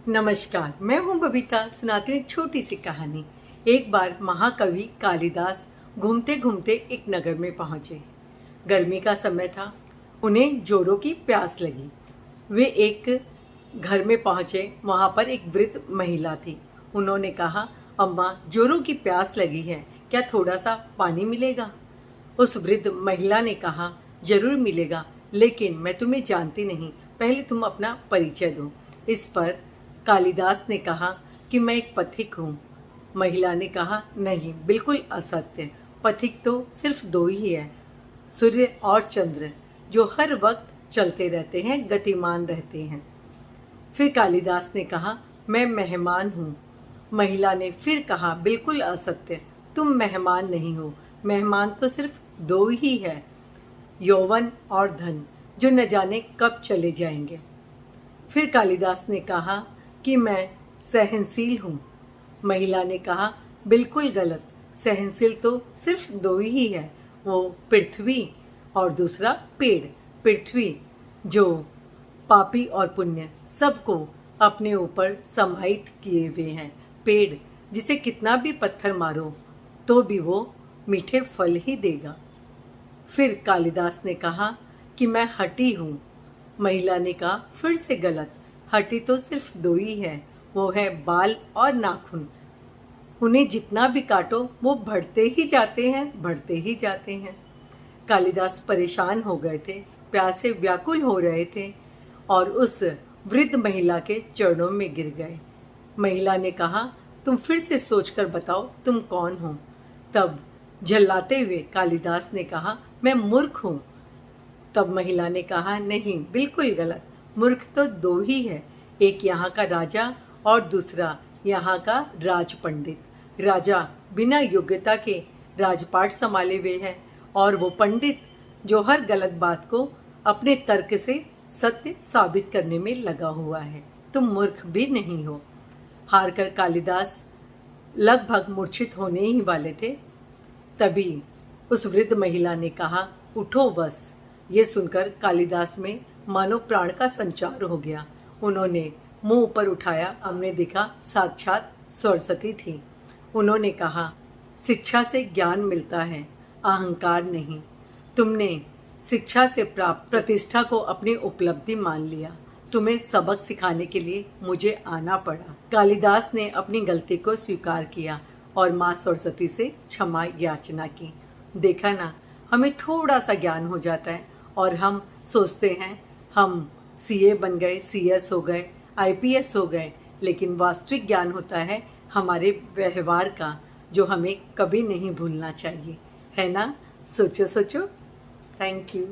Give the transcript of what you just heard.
नमस्कार, मैं हूं बबीता। सुनाती हूँ एक छोटी सी कहानी। एक बार महाकवि कालिदास घूमते घूमते एक नगर में पहुंचे। गर्मी का समय था, उन्हें जोरों की प्यास लगी। वे एक घर में पहुंचे, वहां पर एक वृद्ध महिला थी। उन्होंने कहा, अम्मा, जोरों की प्यास लगी है, क्या थोड़ा सा पानी मिलेगा? उस वृद्ध महिला ने कहा, जरूर मिलेगा, लेकिन मैं तुम्हें जानती नहीं, पहले तुम अपना परिचय दो। इस पर कालिदास ने कहा कि मैं एक पथिक हूँ। महिला ने कहा, नहीं, बिल्कुल असत्य। पथिक तो सिर्फ दो ही है, सूर्य और चंद्र, जो हर वक्त चलते रहते हैं, गतिमान रहते हैं। फिर कालिदास ने कहा, मैं मेहमान हूँ। महिला ने फिर कहा, बिल्कुल असत्य, तुम मेहमान नहीं हो। मेहमान तो सिर्फ दो ही है, यौवन और धन, जो न जाने कब चले जाएंगे। फिर कालिदास ने कहा कि मैं सहनशील हूँ। महिला ने कहा, बिल्कुल गलत, सहनशील तो सिर्फ दो ही है, वो पृथ्वी और दूसरा पेड़। पृथ्वी जो पापी और पुण्य सबको अपने ऊपर समाहित किए हुए हैं। पेड़ जिसे कितना भी पत्थर मारो तो भी वो मीठे फल ही देगा। फिर कालिदास ने कहा कि मैं हठी हूँ। महिला ने कहा, फिर से गलत, हड्डी तो सिर्फ दो ही है, वो है बाल और नाखून। उन्हें जितना भी काटो वो बढ़ते ही जाते हैं, बढ़ते ही जाते हैं। कालिदास परेशान हो गए थे, प्यास से व्याकुल हो रहे थे और उस वृद्ध महिला के चरणों में गिर गए। महिला ने कहा, तुम फिर से सोचकर बताओ, तुम कौन हो? तब झल्लाते हुए कालिदास ने कहा, मैं मूर्ख हूँ। तब महिला ने कहा, नहीं, बिल्कुल गलत, मूर्ख तो दो ही है, एक यहाँ का राजा और दूसरा यहाँ का राज पंडित। राजा बिना योग्यता के राजपाट संभाले हुए है और वो पंडित जो हर गलत बात को अपने तर्क से सत्य साबित करने में लगा हुआ है। तुम मूर्ख भी नहीं हो। हार कर कालिदास लगभग मूर्छित होने ही वाले थे, तभी उस वृद्ध महिला ने कहा, उठो बस। ये सुनकर कालिदास में मानो प्राण का संचार हो गया। उन्होंने मुंह ऊपर उठाया, हमने देखा साक्षात सरस्वती थी। उन्होंने कहा, शिक्षा से ज्ञान मिलता है, अहंकार नहीं। तुमने शिक्षा से प्राप्त प्रतिष्ठा को अपनी उपलब्धि मान लिया। तुम्हें सबक सिखाने के लिए मुझे आना पड़ा। कालिदास ने अपनी गलती को स्वीकार किया और माँ सरस्वती से क्षमा याचना की। देखा ना, हमें थोड़ा सा ज्ञान हो जाता है और हम सोचते हैं हम सीए बन गए, सीएस हो गए, आईपीएस हो गए, लेकिन वास्तविक ज्ञान होता है हमारे व्यवहार का, जो हमें कभी नहीं भूलना चाहिए, है ना? सोचो सोचो। Thank you.